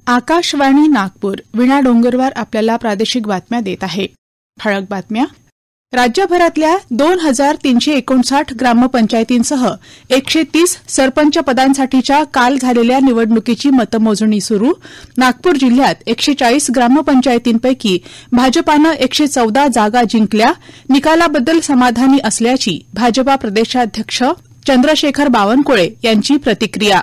आकाशवाणी नागपूर विणा डोंगरवार आपल्याला प्रादेशिक बातम्या देत आहे. ठळक बातम्या. राज्यभरातल्या 2359 ग्रामपंचायतींसह 130 सरपंच पदांसाठीच्या काल झालेल्या निवडणुकीची मतमोजणी सुरू. नागपूर जिल्ह्यात 140 ग्रामपंचायतींपैकी भाजपानं 114 जागा जिंकल्या. निकालाबद्दल समाधानी असल्याची भाजपा प्रदेशाध्यक्ष चंद्रशेखर बावनकुळे यांची प्रतिक्रिया.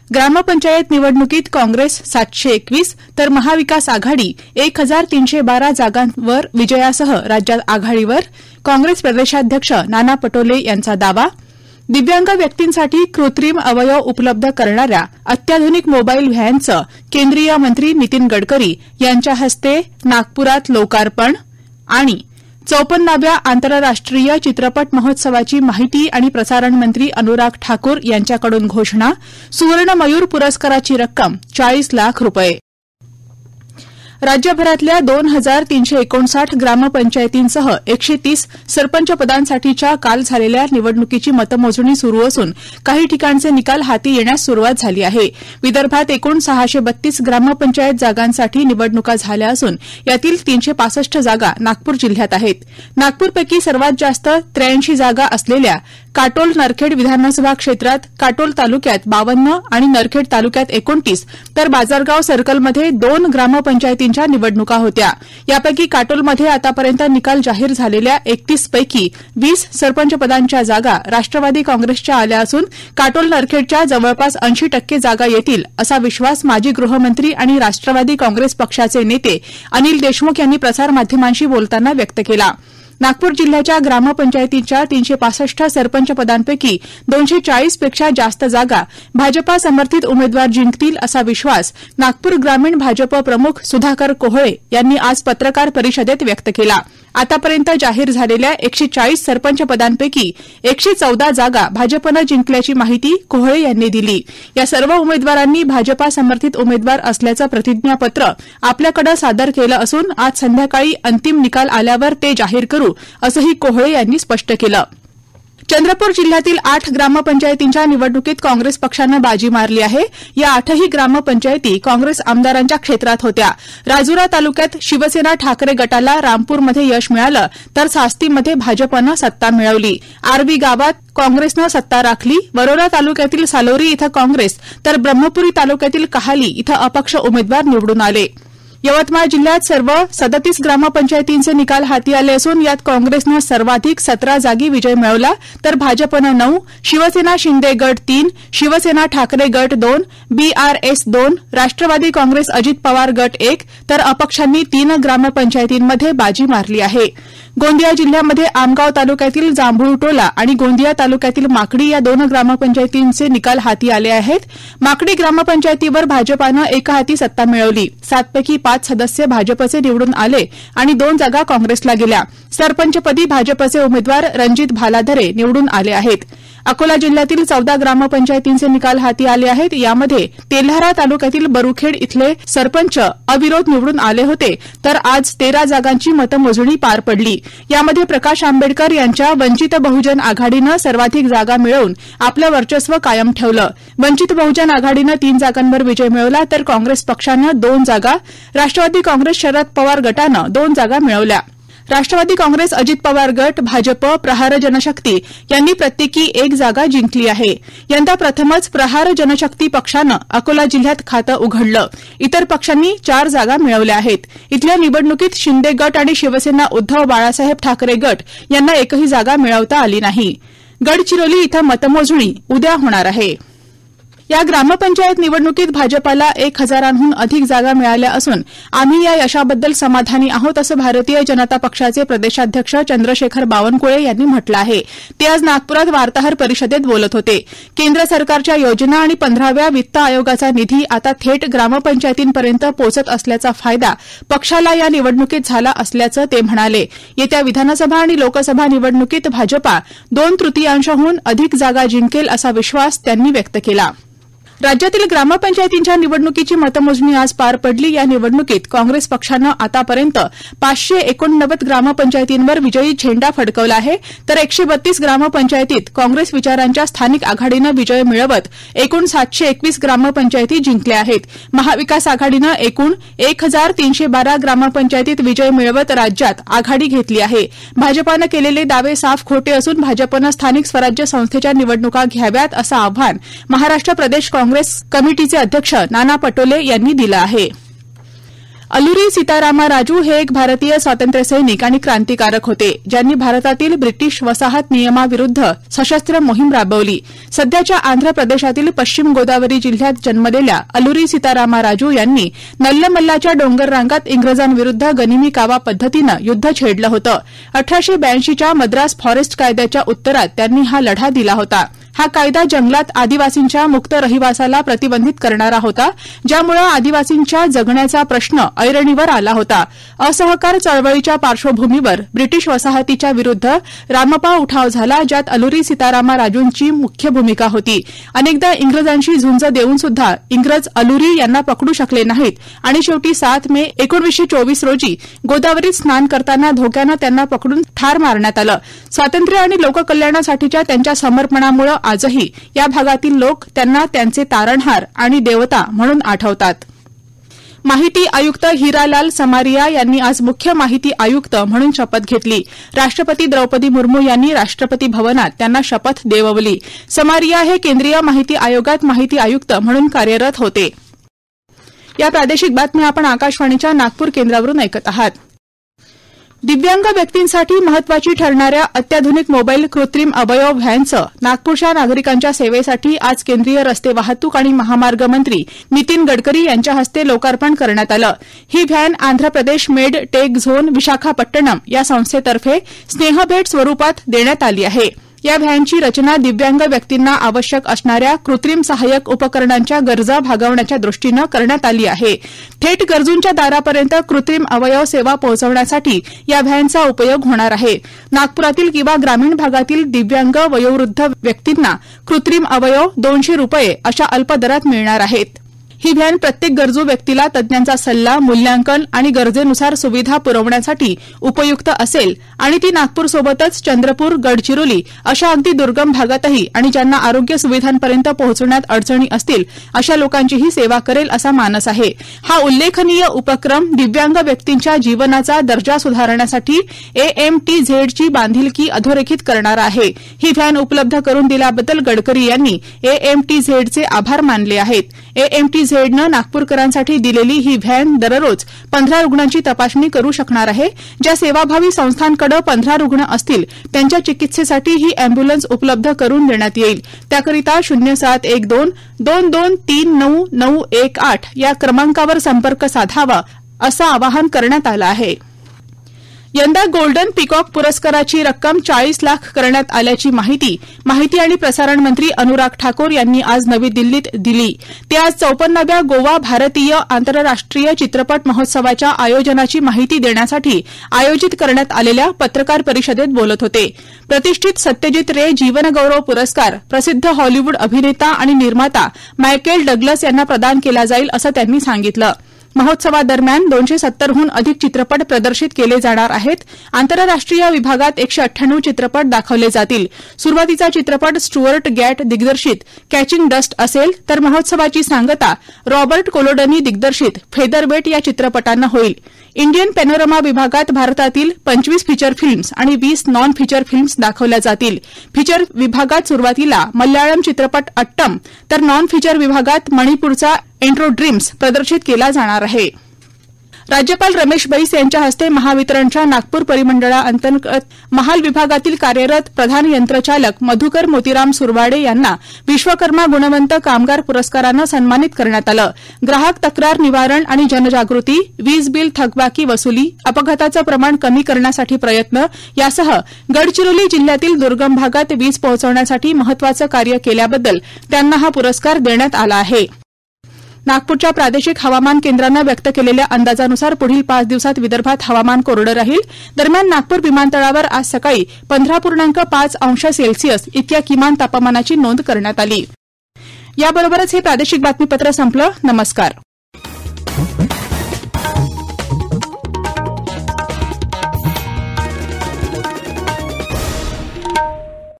ग्रामपंचायत निवडणुकीत काँग्रेस 721 तर महाविकास आघाडी 1312 जागांवर विजयासह राज्यात आघाडीवर. काँग्रेस प्रदेशाध्यक्ष नाना पटोले यांचा दावा. दिव्यांग व्यक्तींसाठी कृत्रिम अवयव उपलब्ध करणाऱ्या अत्याधुनिक मोबाईल व्हॅनचं केंद्रीय मंत्री नितीन गडकरी यांच्या हस्ते नागपुरात लोकार्पण. आणि 54व्या आंतरराष्ट्रीय चित्रपट महोत्सवाची माहिती आणि प्रसारण मंत्री अनुराग ठाकूर यांच्याकडून घोषणा. सुवर्ण मयूर पुरस्काराची रक्कम 40 लाख रुपये. राज्यभरातल्या 2359 ग्रामपंचायतींसह 130 सरपंच पदांसाठीच्या काल झालेल्या निवडणुकीची मतमोजणी सुरू असून काही ठिकाणचे निकाल हाती येण्यास सुरुवात झाली आहे. विदर्भात एकूण 632 ग्रामपंचायत जागांसाठी निवडणुका झाल्या असून यातील 365 जागा नागपूर जिल्ह्यात आहेत. नागपूरपैकी सर्वात जास्त 83 जागा असलेल्या काटोल नरखेड विधानसभा क्षेत्रात काटोल तालुक्यात 52 आणि नरखेड तालुक्यात 29 तर बाजारगाव सर्कलमध्ये 2 ग्रामपंचायतींच्या निवडणुका होत्या. यापैकी काटोलमध्ये आतापर्यंत निकाल जाहीर झालेल्या 31 पैकी 20 सरपंच पदांच्या जागा राष्ट्रवादी काँग्रेसच्या आल्या असून काटोल नरखेडच्या जवळपास 80% जागा येतील असा विश्वास माजी गृहमंत्री आणि राष्ट्रवादी काँग्रेस पक्षाचे नेते अनिल देशमुख यांनी प्रसारमाध्यमांशी बोलताना व्यक्त केला. नागपूर जिल्ह्याच्या ग्रामपंचायतीच्या 365 सरपंच पदांपैकी 240 पेक्षा जास्त जागा भाजपा समर्थित उमेदवार जिंकतील असा विश्वास नागपूर ग्रामीण भाजप प्रमुख सुधाकर कोहळे यांनी आज पत्रकार परिषदेत व्यक्त केला. आतापर्यंत जाहीर झालेल्या 140 सरपंच पदांपैकी 114 जागा भाजपनं जिंकल्याची माहिती कोहळे यांनी दिली. या सर्व उमेदवारांनी भाजपा समर्थित उमेदवार असल्याचं प्रतिज्ञापत्र आपल्याकडे सादर केलं असून आज संध्याकाळी अंतिम निकाल आल्यावर ते जाहीर करू असंही कोहळे यांनी स्पष्ट केलं. चंद्रपूर जिल्ह्यातील 8 ग्रामपंचायतींच्या निवडणुकीत काँग्रेस पक्षानं बाजी मारली आहे. या 8ही ग्रामपंचायती काँग्रेस आमदारांच्या क्षेत्रात होत्या. राजुरा तालुक्यात शिवसेना ठाकरे गटाला रामपूरमध्ये यश मिळालं तर सास्तीमध्ये भाजपनं सत्ता मिळवली. आर्वी गावात काँग्रेसनं सत्ता राखली. वरोरा तालुक्यातील सालोरी इथं काँग्रेस तर ब्रह्मपुरी तालुक्यातील कहाली इथं अपक्ष उमेदवार निवडून आले. यवतमाळ जिल्ह्यात सर्व 37 ग्रामपंचायतींचे निकाल हाती आले असून यात काँग्रेसनं सर्वाधिक 17 जागी विजय मिळवला तर भाजपनं 9, शिवसेना शिंदे गट 3, शिवसेना ठाकरे गट 2, बीआरएस 2, राष्ट्रवादी काँग्रेस अजित पवार गट 1 तर अपक्षांनी 3 ग्रामपंचायतींमध्ये बाजी मारली आहे. गोंदिया जिल्ह्यामध्ये आमगाव तालुक्यातील जांभूळटोला आणि गोंदिया तालुक्यातील माकडी या 2 ग्रामपंचायतींचे निकाल हाती आले आहेत. माकडी ग्रामपंचायतीवर भाजपानं एकहाती सत्ता मिळवली. 7 पैकी 5 सदस्य भाजपचे निवडून आले आणि 2 जागा काँग्रेसला गेल्या. सरपंचपदी भाजपचे उमेदवार रणजित भालाधरे निवडून आले आहेत. अकोला जिल्ह्यातील 14 ग्रामपंचायतींचे निकाल हाती आले आहेत. यामध्ये तेल्हारा तालुक्यातील बरुखेड इथले सरपंच अविरोध निवडून आले होते तर आज 13 जागांची मतमोजणी पार पडली. यामध्ये प्रकाश आंबेडकर यांच्या वंचित बहुजन आघाडीनं सर्वाधिक जागा मिळवून आपलं वर्चस्व कायम ठेवलं. वंचित बहुजन आघाडीनं 3 जागांवर विजय मिळवला तर काँग्रेस पक्षानं 2 जागा, राष्ट्रवादी काँग्रेस शरद पवार गटानं 2 जागा मिळवल्या. राष्ट्रवादी काँग्रेस अजित पवार गट, भाजप, प्रहार जनशक्ती यांनी प्रत्येकी 1 जागा जिंकली आहे. यंदा प्रथमच प्रहार जनशक्ती पक्षानं अकोला जिल्ह्यात खातं उघडलं. इतर पक्षांनी 4 जागा मिळवल्या आहेत. इथल्या निवडणुकीत शिंदे गट आणि शिवसेना उद्धव बाळासाहेब ठाकरे गट यांना एकही जागा मिळवता आली नाही. गडचिरोली इथं मतमोजणी उद्या होणार आहे. या ग्रामपंचायत निवडणुकीत भाजपाला 1000हून अधिक जागा मिळाल्या असून आम्ही या यशाबद्दल समाधानी आहोत असं भारतीय जनता पक्षाचे प्रदेशाध्यक्ष चंद्रशेखर बावनकुळे यांनी म्हटलं आहे. ते आज नागपुरात वार्ताहर परिषदेत बोलत होते. केंद्र सरकारच्या योजना आणि 15व्या वित्त आयोगाचा निधी आता थेट ग्रामपंचायतींपर्यंत पोहोचत असल्याचा फायदा पक्षाला या निवडणुकीत झाला असल्याचं ते म्हणाले. येत्या विधानसभा आणि लोकसभा निवडणुकीत भाजपा 2/3हून अधिक जागा जिंकेल असा विश्वास त्यांनी व्यक्त केला. राज्यातील ग्रामपंचायतींच्या निवडणुकीची मतमोजणी आज पार पडली. या निवडणुकीत काँग्रेस पक्षानं आतापर्यंत 589 ग्रामपंचायतींवर विजयी झेंडा फडकवला आहे, तर 132 ग्रामपंचायतीत काँग्रेस विचारांच्या स्थानिक आघाडीनं विजय मिळवत एकूण 721 ग्रामपंचायती जिंकल्या आहेत. महाविकास आघाडीनं एकूण 1312 ग्रामपंचायतीत विजय मिळवत राज्यात आघाडी घेतली आहे. भाजपानं केलेले दावे साफ खोटे असून भाजपनं स्थानिक स्वराज्य संस्थेच्या निवडणुका घ्याव्यात असं आव्हान महाराष्ट्र प्रदेश काँग्रेस कमिटीचे अध्यक्ष नाना पटोले यांनी दिलं आहे. अलुरी सीतारामा राजू हे एक भारतीय स्वातंत्र्यसैनिक आणि क्रांतिकारक होते, ज्यांनी भारतातील ब्रिटिश वसाहत नियमाविरुद्ध सशस्त्र मोहीम राबवली. सध्याच्या आंध्र प्रदेशातील पश्चिम गोदावरी जिल्ह्यात जन्मलेल्या अलुरी सीतारामा राजू यांनी नल्लमल्लाच्या डोंगर रांगात इंग्रजांविरुद्ध गनिमी कावा पद्धतीनं युद्ध छेडलं होतं. 1882च्या मद्रास फॉरेस्ट कायद्याच्या उत्तरात त्यांनी हा लढा दिला होता. हा कायदा जंगलात आदिवासींच्या मुक्त रहिवासाला प्रतिबंधित करणारा होता, ज्यामुळे आदिवासींच्या जगण्याचा प्रश्न ऐरणीवर आला होता. असहकार चळवळीच्या पार्श्वभूमीवर ब्रिटिश वसाहतीच्या विरुद्ध रामपा उठाव झाला, ज्यात अलुरी सीतारामा राजूंची मुख्य भूमिका होती. अनेकदा इंग्रजांशी झुंज देऊन सुद्धा इंग्रज अलुरी यांना पकडू शकले नाहीत आणि शेवटी 7 मे 1924 रोजी गोदावरीत स्नान करताना धोक्यानं त्यांना पकडून ठार मारण्यात आलं. स्वातंत्र्य आणि लोककल्याणासाठीच्या त्यांच्या समर्पणामुळे आजही या भागातील लोक त्यांना त्यांचे तारणहार आणि देवता म्हणून आठवतात. माहिती आयुक्त हिरालाल समारिया यांनी आज मुख्य माहिती आयुक्त म्हणून शपथ घेतली. राष्ट्रपती द्रौपदी मुर्मू यांनी राष्ट्रपती भवनात त्यांना शपथ देववली. समारिया हे केंद्रीय माहिती आयोगात माहिती आयुक्त म्हणून कार्यरत होते. या प्रादेशिक बातम्या आपण आकाशवाणीच्या नागपूर केंद्रावरून ऐकत आहात. दिव्यांग व्यक्तींसाठी महत्वाची ठरणाऱ्या अत्याधुनिक मोबाईल कृत्रिम अवयव व्हॅनचं नागपूरच्या नागरिकांच्या सेवेसाठी आज केंद्रीय रस्ते वाहतूक आणि महामार्ग मंत्री नितीन गडकरी यांच्या हस्ते लोकार्पण करण्यात आलं. ही van Andhra Pradesh made take zone Visakhapatnam या संस्थेतर्फे स्नेहभेट स्वरूपात देण्यात आली आहे. या व्हॅनची रचना दिव्यांग व्यक्तींना आवश्यक असणाऱ्या कृत्रिम सहाय्यक उपकरणांच्या गरजा भागवण्याच्या दृष्टीनं करण्यात आली आहे. थेट गरजूंच्या दारापर्यंत कृत्रिम अवयव सेवा पोहोचवण्यासाठी या व्हॅनचा उपयोग होणार आहे. नागपुरातील किंवा ग्रामीण भागातील दिव्यांग वयोवृद्ध व्यक्तींना कृत्रिम अवयव ₹200 अशा अल्प दरात मिळणार आहेत. ही व्हॅन प्रत्येक गरजू व्यक्तीला तज्ञांचा सल्ला, मूल्यांकन आणि गरजेनुसार सुविधा पुरवण्यासाठी उपयुक्त असेल आणि ती नागपूरसोबतच चंद्रपूर, गडचिरोली अशा अगदी दुर्गम भागातही आणि ज्यांना आरोग्य सुविधांपर्यंत पोहोचण्यात अडचणी असतील अशा लोकांचीही सेवा करेल असा मानस आहे. हा उल्लेखनीय उपक्रम दिव्यांग व्यक्तींच्या जीवनाचा दर्जा सुधारण्यासाठी AMTZची बांधिलकी अधोरेखित करणारा आहे. ही व्हॅन उपलब्ध करून दिल्याबद्दल गडकरी यांनी AMTZचे आभार मानले आहेत. AMTZनं नागपूरकरांसाठी दिलेली ही व्हॅन दररोज 15 रुग्णांची तपासणी करू शकणार आहे. ज्या सेवाभावी संस्थांकडे 15 रुग्ण असतील त्यांच्या चिकित्सेसाठी ही अॅम्ब्युलन्स उपलब्ध करून देण्यात येईल. त्याकरिता 0712239918 या क्रमांकावर संपर्क साधावा असं आवाहन करण्यात आलं आहे. यंदा गोल्डन पीकॉक पुरस्काराची रक्कम 40 लाख करण्यात आल्याची माहिती आणि प्रसारण मंत्री अनुराग ठाकूर यांनी आज नवी दिल्लीत दिली. ते आज 54व्या गोवा भारतीय आंतरराष्ट्रीय चित्रपट महोत्सवाच्या आयोजनाची माहिती देण्यासाठी आयोजित करण्यात आलेल्या पत्रकार परिषदेत बोलत होते. प्रतिष्ठित सत्यजित रे जीवनगौरव पुरस्कार प्रसिद्ध हॉलिवूड अभिनेता आणि निर्माता मायकेल डग्लस यांना प्रदान केला जाईल असं त्यांनी सांगितलं. महोत्सवादरम्यान 270हून अधिक चित्रपट प्रदर्शित केले जाणार आहेत. आंतरराष्ट्रीय विभागात 198 चित्रपट दाखवले जातील. सुरुवातीचा चित्रपट स्टुअर्ट गॅट दिग्दर्शित कॅचिंग डस्ट असेल, तर महोत्सवाची सांगता रॉबर्ट कोलोडनी दिग्दर्शित फेदरवेट या चित्रपटानं होईल. इंडियन पॅनोरमा विभागात भारतातील 25 फीचर फिल्म्स आणि 20 नॉन फीचर फिल्म्स दाखवल्या जातील. फीचर विभागात सुरुवातीला मल्याळम चित्रपट अट्टम, तर नॉन फीचर विभागात मणिपूरचा एंट्रो ड्रीम्स प्रदर्शित केला जाणार आहे. राज्यपाल रमेश बैस यांच्या हस्ते महावितरणच्या नागपूर परिमंडळाअंतर्गत महाल विभागातील कार्यरत प्रधान यंत्रचालक मधुकर मोतीराम सुरवाडे यांना विश्वकर्मा गुणवंत कामगार पुरस्कारानं सन्मानित करण्यात आलं. ग्राहक तक्रार निवारण आणि जनजागृती, वीज बिल थकबाकी वसुली, अपघाताचं प्रमाण कमी करण्यासाठी प्रयत्न यासह गडचिरोली जिल्ह्यातील दुर्गम भागात वीज पोहोचवण्यासाठी महत्वाचं कार्य केल्याबद्दल त्यांना हा पुरस्कार देण्यात आला आहे. नागपूरच्या प्रादेशिक हवामान केंद्रानं व्यक्त केलेल्या अंदाजानुसार पुढील 5 दिवसात विदर्भात हवामान कोरडं राहील. दरम्यान नागपूर विमानतळावर आज सकाळी 15.5 अंश सेल्सिअस इतक्या किमान तापमानाची नोंद करण्यात आली. याबरोबरच हे प्रादेशिक बातमीपत्र संपलं. नमस्कार.